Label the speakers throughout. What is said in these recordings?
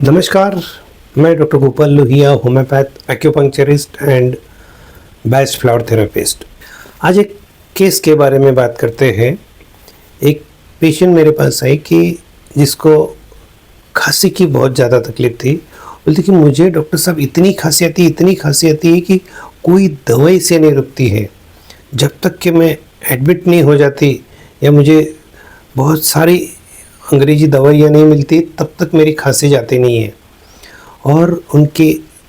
Speaker 1: नमस्कार, मैं doctor Gopal Lohia, homeopath, acupuncturist and best flower therapist. आज एक केस के बारे में बात करते हैं। एक पेशेंट मेरे पास आई कि जिसको खांसी की बहुत ज़्यादा तकलीफ़ थी। बोलती कि मुझे डॉक्टर साहब इतनी खांसी आती है कि कोई दवाई से नहीं रुकती है। जब तक कि मैं एडमिट नहीं हो जाती या मुझे बहुत सारी अंग्रेजी दवाइयाँ नहीं मिलती तब तक मेरी खांसी जाती नहीं है। और उनके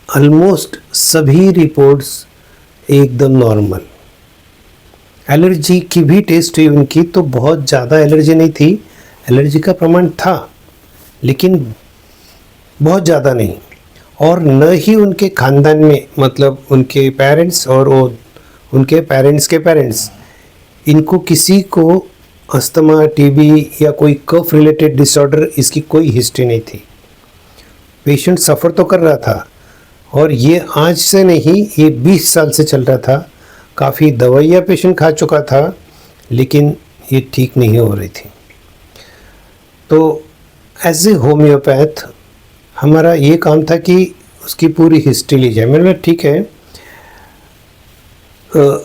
Speaker 1: ऑलमोस्ट सभी रिपोर्ट्स एकदम नॉर्मल। एलर्जी की भी टेस्ट हुई उनकी तो बहुत ज़्यादा एलर्जी नहीं थी, एलर्जी का प्रमाण था लेकिन बहुत ज़्यादा नहीं। और न ही उनके ख़ानदान में, मतलब उनके पेरेंट्स और वो उनके पेरेंट्स के पेरेंट्स, इनको किसी को अस्थमा, टीबी या कोई कफ रिलेटेड डिसऑर्डर इसकी कोई हिस्ट्री नहीं थी। पेशेंट सफ़र तो कर रहा था और ये आज से नहीं, ये 20 साल से चल रहा था। काफ़ी दवाइयाँ पेशेंट खा चुका था लेकिन ये ठीक नहीं हो रही थी। तो एज ए होम्योपैथ हमारा ये काम था कि उसकी पूरी हिस्ट्री ली जाए। मैंने बोला ठीक है,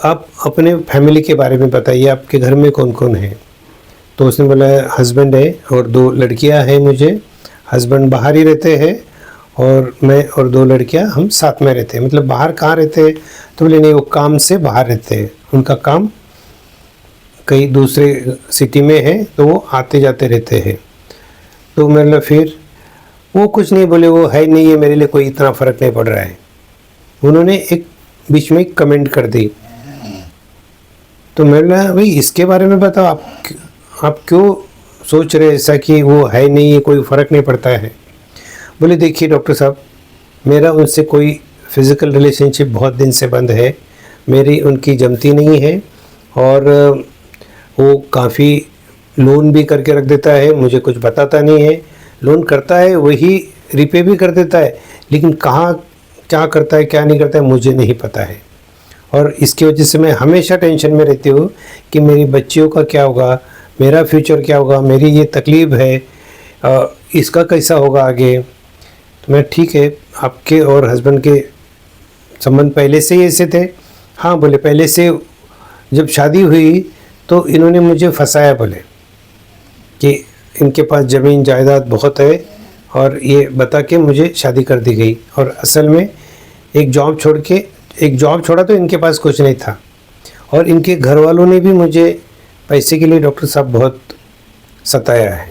Speaker 1: आप अपने फैमिली के बारे में बताइए, आपके घर में कौन कौन है। तो उसने बोला हस्बैंड है और 2 लड़कियां हैं मुझे। हस्बैंड बाहर ही रहते हैं और मैं और 2 लड़कियां हम साथ में रहते हैं। मतलब बाहर कहाँ रहते हैं? तो बोले नहीं, वो काम से बाहर रहते हैं, उनका काम कहीं दूसरे सिटी में है तो वो आते जाते रहते हैं। तो मतलब फिर वो कुछ नहीं बोले, वो है नहीं है, मेरे लिए कोई इतना फ़र्क नहीं पड़ रहा है। उन्होंने एक बीच में कमेंट कर दी। तो मैंने बोला भाई इसके बारे में बताओ, आप क्यों सोच रहे ऐसा कि वो है नहीं है, कोई फ़र्क नहीं पड़ता है। बोले देखिए डॉक्टर साहब, मेरा उनसे कोई फ़िज़िकल रिलेशनशिप बहुत दिन से बंद है, मेरी उनकी जमती नहीं है। और वो काफ़ी लोन भी करके रख देता है, मुझे कुछ बताता नहीं है। लोन करता है वही रिपे भी कर देता है, लेकिन कहाँ क्या करता है क्या नहीं करता है मुझे नहीं पता है। और इसकी वजह से मैं हमेशा टेंशन में रहती हूँ कि मेरी बच्चियों का क्या होगा, मेरा फ्यूचर क्या होगा, मेरी ये तकलीफ़ है, इसका कैसा होगा आगे। तो मैं ठीक है, आपके और हस्बैंड के संबंध पहले से ही ऐसे थे? हाँ बोले, पहले से जब शादी हुई तो इन्होंने मुझे फंसाया, बोले कि इनके पास ज़मीन जायदाद बहुत है और ये बता के मुझे शादी कर दी गई। और असल में एक जॉब छोड़ा तो इनके पास कुछ नहीं था। और इनके घर वालों ने भी मुझे पैसे के लिए डॉक्टर साहब बहुत सताया है।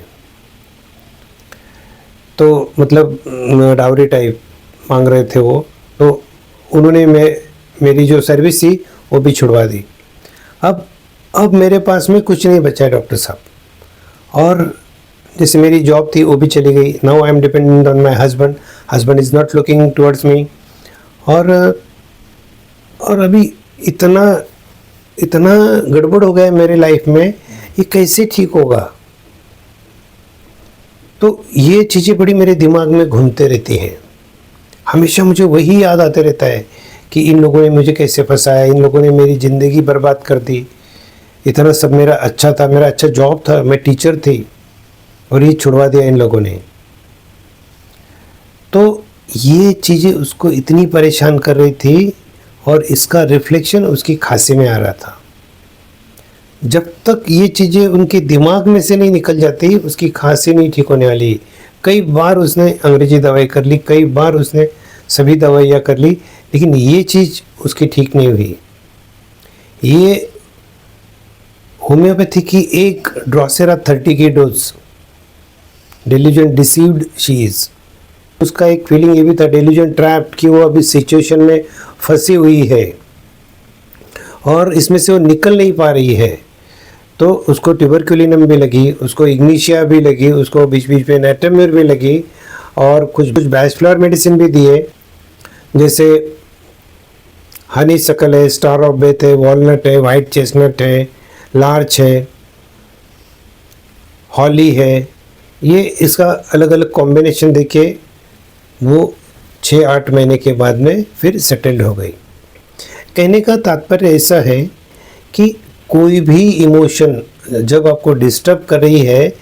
Speaker 1: तो मतलब डावरी टाइप मांग रहे थे वो, तो उन्होंने मेरी जो सर्विस थी वो भी छुड़वा दी। अब मेरे पास में कुछ नहीं बचा है डॉक्टर साहब। और जैसे मेरी जॉब थी वो भी चली गई। Now I am dependent on my husband is not looking towards me. और अभी इतना गड़बड़ हो गया है मेरे लाइफ में, ये कैसे ठीक होगा। तो ये चीज़ें बड़ी मेरे दिमाग में घूमते रहती हैं। हमेशा मुझे वही याद आते रहता है कि इन लोगों ने मुझे कैसे फंसाया, इन लोगों ने मेरी ज़िंदगी बर्बाद कर दी। इतना सब मेरा अच्छा था, मेरा अच्छा जॉब था, मैं टीचर थी और ये छुड़वा दिया इन लोगों ने। तो ये चीज़ें उसको इतनी परेशान कर रही थी और इसका रिफ्लेक्शन उसकी खांसी में आ रहा था। जब तक ये चीज़ें उनके दिमाग में से नहीं निकल जाती उसकी खांसी नहीं ठीक होने वाली। कई बार उसने अंग्रेजी दवाई कर ली, कई बार उसने सभी दवाइयाँ कर ली, लेकिन ये चीज़ उसकी ठीक नहीं हुई। ये होम्योपैथी की एक ड्रोसेरा 30 की dose, delusion deceived she is. उसका एक फीलिंग ये भी था डेल्यूजन ट्रैप्ड, कि वो अभी सिचुएशन में फंसी हुई है और इसमें से वो निकल नहीं पा रही है। तो उसको ट्यूबरक्युलिनम भी लगी, उसको इग्निशिया भी लगी, उसको बीच बीच में नेटमिर भी लगी और कुछ बेस्ट फ्लावर मेडिसिन भी दिए, जैसे हनी सकल है, स्टार ऑफ बेथ है, वॉलनट है, वाइट चेस्टनट है, लार्च है, हॉली है। ये इसका अलग अलग कॉम्बिनेशन देके वो 6-8 महीने के बाद में फिर सेटल्ड हो गई। कहने का तात्पर्य ऐसा है कि कोई भी इमोशन जब आपको डिस्टर्ब कर रही है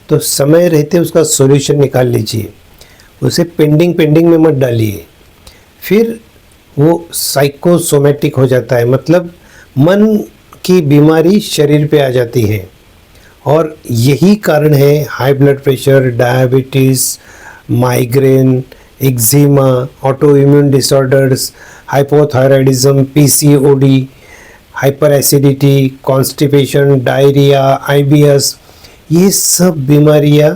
Speaker 1: तो समय रहते उसका सॉल्यूशन निकाल लीजिए। उसे पेंडिंग में मत डालिए। फिर वो साइकोसोमेटिक हो जाता है, मतलब मन की बीमारी शरीर पे आ जाती है। और यही कारण है high blood pressure, diabetes, migraine, eczema, auto immune disorders, hypothyroidism, PCOD, hyper acidity, constipation, diarrhoea, IBS. ये सब बीमारियां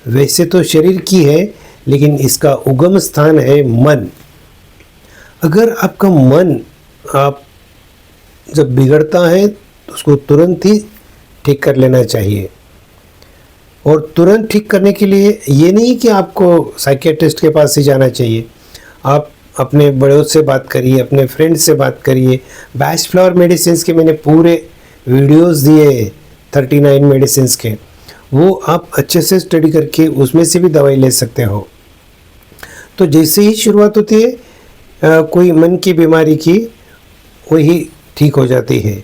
Speaker 1: वैसे तो शरीर की है, लेकिन इसका उगम स्थान है मन। अगर आपका मन आप जब बिगड़ता है तो उसको तुरंत ही ठीक कर लेना चाहिए। और तुरंत ठीक करने के लिए ये नहीं कि आपको साइकियाट्रिस्ट के पास ही जाना चाहिए। आप अपने बड़ों से बात करिए, अपने फ्रेंड से बात करिए। बैच फ्लावर मेडिसिन्स के मैंने पूरे वीडियोस दिए 39 मेडिसिन्स के, वो आप अच्छे से स्टडी करके उसमें से भी दवाई ले सकते हो। तो जैसे ही शुरुआत होती है कोई मन की बीमारी की, वही ठीक हो जाती है,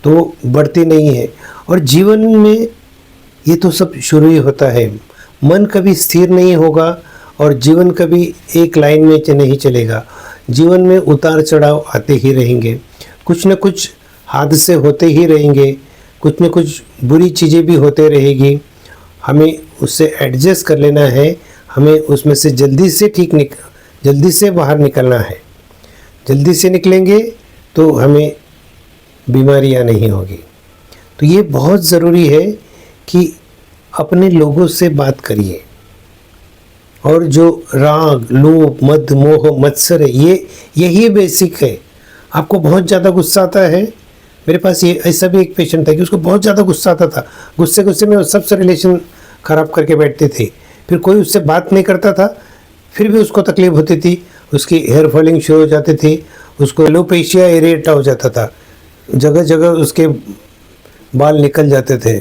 Speaker 1: तो बढ़ती नहीं है। और जीवन में ये तो सब शुरू ही होता है। मन कभी स्थिर नहीं होगा और जीवन कभी एक लाइन में नहीं चलेगा। जीवन में उतार चढ़ाव आते ही रहेंगे, कुछ न कुछ हादसे होते ही रहेंगे, कुछ न कुछ बुरी चीज़ें भी होते रहेगी। हमें उससे एडजस्ट कर लेना है, हमें उसमें से जल्दी से बाहर निकलना है। जल्दी से निकलेंगे तो हमें बीमारियां नहीं होगी। तो ये बहुत ज़रूरी है कि अपने लोगों से बात करिए। और जो राग, लोभ, मद, मोह, मत्सर है, यही बेसिक है। आपको बहुत ज़्यादा गुस्सा आता है। मेरे पास ये ऐसा भी एक पेशेंट था कि उसको बहुत ज़्यादा गुस्सा आता था। गुस्से में सबसे रिलेशन ख़राब करके बैठते थे। फिर कोई उससे बात नहीं करता था, फिर भी उसको तकलीफ होती थी। उसकी हेयर फॉलिंग शुरू हो जाती थी, उसको एलोपेशिया एरिएटा हो जाता था, जगह जगह उसके बाल निकल जाते थे।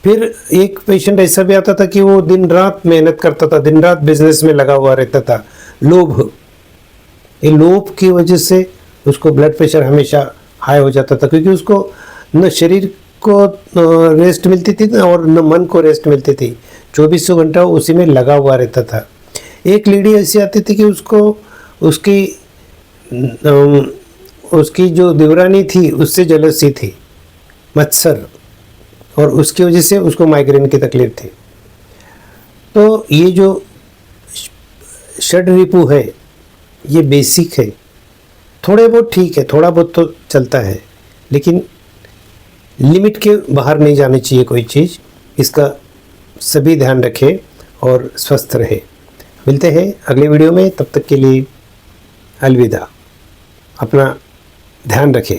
Speaker 1: फिर एक पेशेंट ऐसा भी आता था कि वो दिन रात मेहनत करता था, दिन रात बिजनेस में लगा हुआ रहता था। लोभ, ये लोभ की वजह से उसको ब्लड प्रेशर हमेशा हाई हो जाता था, क्योंकि उसको न शरीर को रेस्ट मिलती थी और न मन को रेस्ट मिलती थी। 2400 घंटा उसी में लगा हुआ रहता था। एक लेडी ऐसी आती थी कि उसको उसकी जो देवरानी थी उससे जलसी थी, मत्सर, और उसकी वजह से उसको माइग्रेन की तकलीफ थी। तो ये जो षड रिपु है ये बेसिक है। थोड़े बहुत ठीक है, थोड़ा बहुत तो चलता है, लेकिन लिमिट के बाहर नहीं जानी चाहिए कोई चीज़। इसका सभी ध्यान रखें और स्वस्थ रहे। मिलते हैं अगले वीडियो में, तब तक के लिए अलविदा। अपना ध्यान रखें।